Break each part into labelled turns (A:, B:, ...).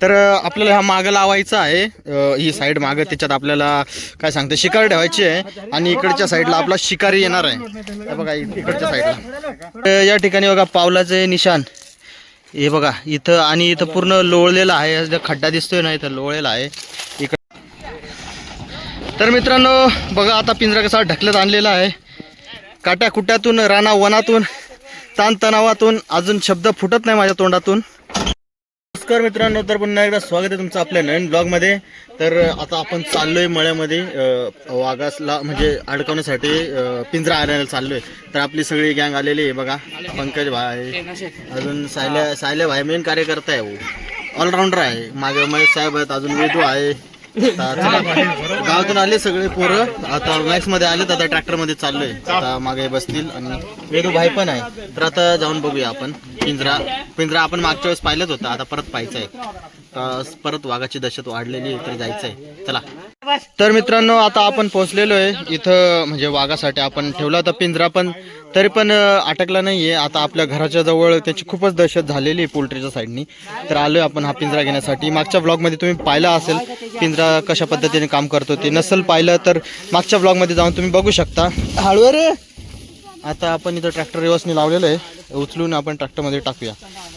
A: तर आपल्याला हा मागं लावायचा आहे, ही साईड मागं, त्याच्यात आपल्याला काय सांगते शिकार ठेवायची आहे आणि इकडच्या साईडला आपला शिकारी येणार आहे. हे बघा इकडच्या साईडला या ठिकाणी बघा पावलाचे निशाण हे बघा इथं, आणि इथं पूर्ण लोळलेला आहे, खड्डा दिसतोय ना इथं लोळलेला आहे इकडे. तर मित्रांनो बघा आता पिंजरा कसा ढकलत आणलेला आहे, काट्या कुट्यातून, राणा वनातून, ताणतणावातून, अजून शब्द फुटत नाही माझ्या तोंडातून. नमस्कार मित्रांनो, तर पुन्हा एकदा स्वागत आहे तुमचं आपल्या नवीन ब्लॉगमध्ये. तर आता आपण चाललोय मळ्यामध्ये वाघासला म्हणजे अडकवण्यासाठी पिंजरा आणायला चाललोय. तर आपली सगळी गँग आलेली आहे बघा, पंकज भाई, अजून सायल्या भाई मेन कार्यकर्ता आहे, ऑलराऊंडर आहे, मागे महेश साहेब आहेत, अजून वेदू आहे. गावातून आले सगळे पोरं, आता मॅक्स मध्ये आलेत, आता ट्रॅक्टर मध्ये चाललोय, आता मागे बसतील आणि वेदू भाई पण आहे. तर आता जाऊन बघूया आपण पिंजरा आपण मागच्या वेळेस पाहिलंच होतं, आता परत पाहायचं आहे, परत वाघाची दहशत वाढलेली तर जायचंय, चला. तर मित्रांनो आता आपण पोहोचलेलो आहे इथं, म्हणजे वाघासाठी आपण ठेवला होता पिंजरा, पण तरी पण अटकला नाहीये. आता आपल्या घराच्या जवळ त्याची खूपच दहशत झालेली आहे पोल्ट्रीच्या साईडनी. तर आलोय आपण हा पिंजरा घेण्यासाठी. मागच्या ब्लॉगमध्ये तुम्ही पाहिला असेल पिंजरा कशा पद्धतीने काम करतो, ते नसेल पाहिलं तर मागच्या ब्लॉगमध्ये जाऊन तुम्ही बघू शकता. हळूवर आता आपण इथं ट्रॅक्टर रिवर्सने लावलेलं आहे, उचलून आपण ट्रॅक्टरमध्ये टाकूया.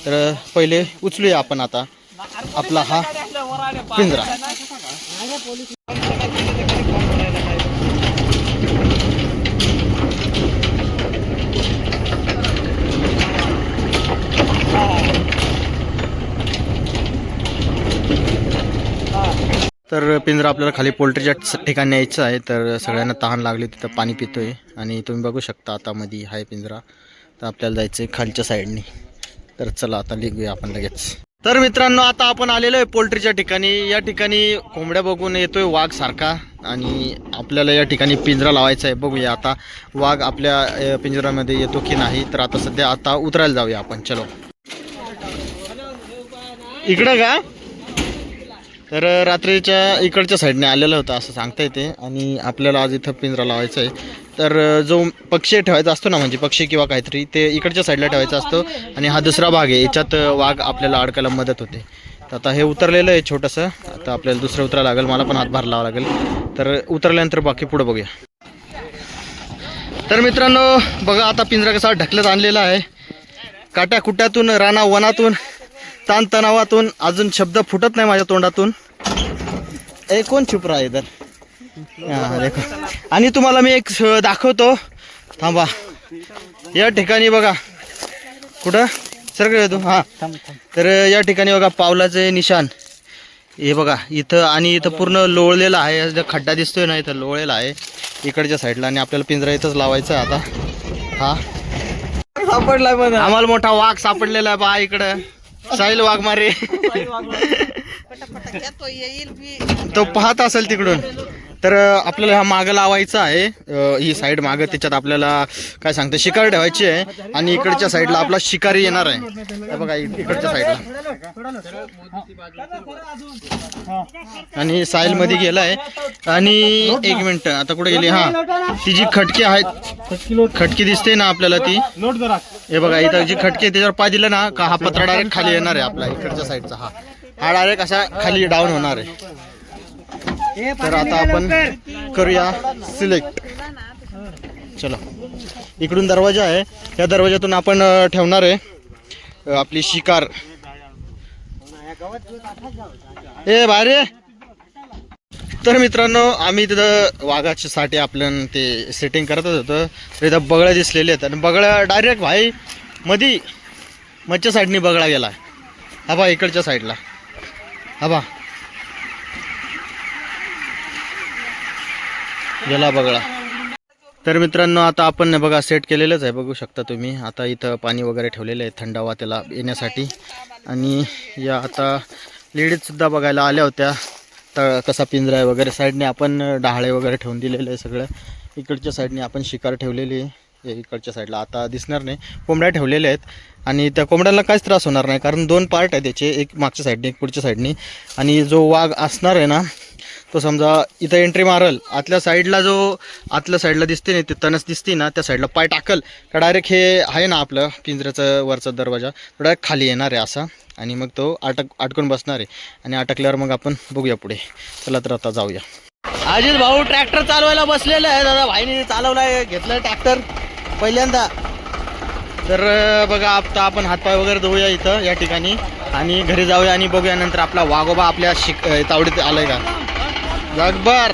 A: तर पहिले उचलूया आपण आता आपला हा पिंजरा. तर पिंजरा आपल्याला खाली पोल्ट्रीच्या ठिकाणी न्यायचं आहे. तर सगळ्यांना तहान लागली, तिथं पाणी पितोय आणि तुम्ही बघू शकता आता मध्ये आहे पिंजरा. तर आपल्याला जायचं आहे खालच्या साईडनी. तर चला आता निघूया आपण लगेच. तर मित्रांनो आता आपण आलेलो आहे पोल्ट्रीच्या ठिकाणी. या ठिकाणी कोंबड्या बघून येतोय वाघ सारखा, आणि आपल्याला या ठिकाणी पिंजरा लावायचा आहे. बघूया आता वाघ आपल्या पिंजऱ्यामध्ये येतो की नाही. तर आता सध्या आता उतरायला जाऊया आपण, चलो. इकडं का? तर रात्रीच्या इकडच्या साईडने आलेलं होतं असं सांगता येते, आणि आपल्याला आज इथं पिंजरा लावायचा आहे. तर जो पक्षी ठेवायचा असतो ना, म्हणजे पक्षी किंवा काहीतरी, ते इकडच्या साईडला ठेवायचा असतो, आणि हा दुसरा भाग आहे, याच्यात वाघ आपल्याला अडकायला मदत होते. तर आता हे उतरलेलं आहे छोटंसं, आता आपल्याला दुसरं उतरायला लागेल, मला पण हातभार लावावा लागेल. तर उतरल्यानंतर बाकी पुढं बघूया. तर मित्रांनो बघा आता पिंजरा कसा ढकलत आणलेला आहे, काट्या कुट्यातून, राणा वनातून, ताणतणावातून, अजून शब्द फुटत नाही माझ्या तोंडातून. ए कोण चुप राहा इधर. देखो, आणि तुम्हाला मी एक दाखवतो, थांबा. या ठिकाणी बघा, कुठं सरकडे येतो, हां. तर या ठिकाणी बघा पावलाचे निशाण हे बघा इथं, आणि इथं पूर्ण लोळलेला आहे, खड्डा दिसतोय ना इथं लोळलेला आहे इकडच्या साईडला, आणि आपल्याला पिंजरा इथंच लावायचा आता. हा सापडलाय पण आम्हाला, मोठा वाघ सापडलेला आहे बा इकडं, साहिल वाघमारे. तो पाहत असेल तिकडून. तर आपल्याला हा मागं लावायचा आहे, ही साईड मागं, त्याच्यात आपल्याला काय सांगते शिकार ठेवायची आहे, आणि इकडच्या साईडला आपला शिकारी येणार आहे. हे बघा इकडच्या साईडला, आणि साहिल मध्ये गेलाय. आणि एक मिनिट, आता कुठे गेली, हा ती जी खटकी आहेत, खटकी दिसते ना आपल्याला ती, हे बघा इथं जी खटकी आहे त्याच्यावर पाय दिलं ना का हा पत्रा डायरेक्ट खाली येणार आहे आपला इकडच्या साईडचा, हा डायरेक्ट असा खाली डाऊन होणार आहे. तर आता आपण करूया सिलेक्ट, चलो. इकडून दरवाजा आहे, या दरवाजातून आपण ठेवणार आहे आपली शिकार. ए बाहेर. तर मित्रांनो आम्ही तिथं वाघाच्या साठी आपलं ते सेटिंग करतच होतं, तर इथं बगळ्या दिसलेले आहेत, आणि बगळ्या डायरेक्ट भाई मधी मधच्या साईडनी बगळा गेला, हा बा इकडच्या साईडला, हा बा गेला बगळा. तर मित्रांनो आता आपण बघा सेट केलेलंच आहे, बघू शकता तुम्ही. आता इथं पाणी वगैरे ठेवलेलं आहे थंडावा त्याला येण्यासाठी, आणि या आता लेडीजसुद्धा बघायला आल्या होत्या. तर कसा पिंजरा आहे वगैरे, साईडने आपण डहाळे वगैरे ठेवून दिलेलं आहे सगळं. इकडच्या साईडने आपण शिकार ठेवलेली आहे, इकडच्या साईडला आता दिसणार नाही, कोंबड्या ठेवलेल्या आहेत. आणि त्या कोंबड्यांना काहीच त्रास होणार नाही, कारण दोन पार्ट आहे त्याचे, एक मागच्या साईडने एक पुढच्या साईडने. आणि जो वाघ असणार आहे ना तो समजा इथं एंट्री मारल, आतल्या साईडला दिसते ना, ते तणस दिसते ना, त्या साईडला पाय टाकल का डायरेक्ट हे आहे ना आपलं पिंजऱ्याचं वरचा दरवाजा, तो डायरेक्ट खाली येणार आहे असा, आणि मग तो अटकून बसणार आहे. आणि अटकल्यावर मग आपण बघूया पुढे. चला तर आता जाऊया. अजित भाऊ ट्रॅक्टर चालवायला बसलेला आहे. दादा भाईने चालवलाय, घेतलं ट्रॅक्टर पहिल्यांदा. तर बघा आता आपण हातपाय वगैरे धुवूया इथं या ठिकाणी आणि घरी जाऊया आणि बघूया नंतर आपला वाघोबा आपल्या तावडीत आलाय का जगभर.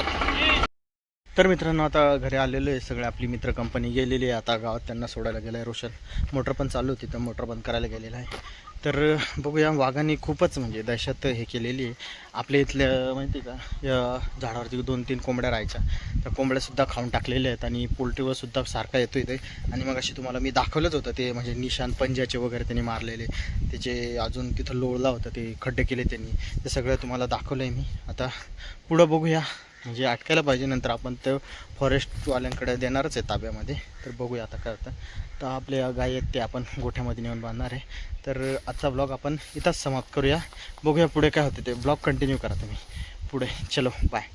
A: तर मित्रांनो आता घरी आलेलो आहे, सगळे आपली मित्र कंपनी गेलेली आहे आता गावात, त्यांना सोडायला गेलं आहे. रोशन मोटर पण चालू होती तर मोटर बंद करायला गेलेला आहे. तर बघूया, वाघाने खूपच म्हणजे दहशत हे केलेली आहे. आपल्या इथल्या माहिती का या झाडावरती 2-3 कोंबड्या राहायच्या, त्या कोंबड्यासुद्धा खाऊन टाकलेल्या आहेत आणि पोल्ट्रीवरसुद्धा सारखा येतो इथे. आणि मग अशी तुम्हाला मी दाखवलंच होतं ते म्हणजे निशाण पंजाचे वगैरे त्यांनी मारलेले, त्याचे अजून तिथं लोळला होता, ते खड्डे केले त्यांनी, ते सगळं तुम्हाला दाखवलं आहे मी. आता पुढं बघूया, म्हणजे अटकायला पाहिजे, नंतर आपण ते फॉरेस्टवाल्यांकडे देणारच आहे ताब्यामध्ये. तर बघूया आता काय होतं. तर आपल्या गाय आहेत ते आपण गोठ्यामध्ये नेऊन बांधणार आहे. तर आजचा ब्लॉग आपण इथंच समाप्त करूया. बघूया पुढे काय होते ते. ब्लॉग कंटिन्यू करा तुम्ही पुढे. चलो बाय.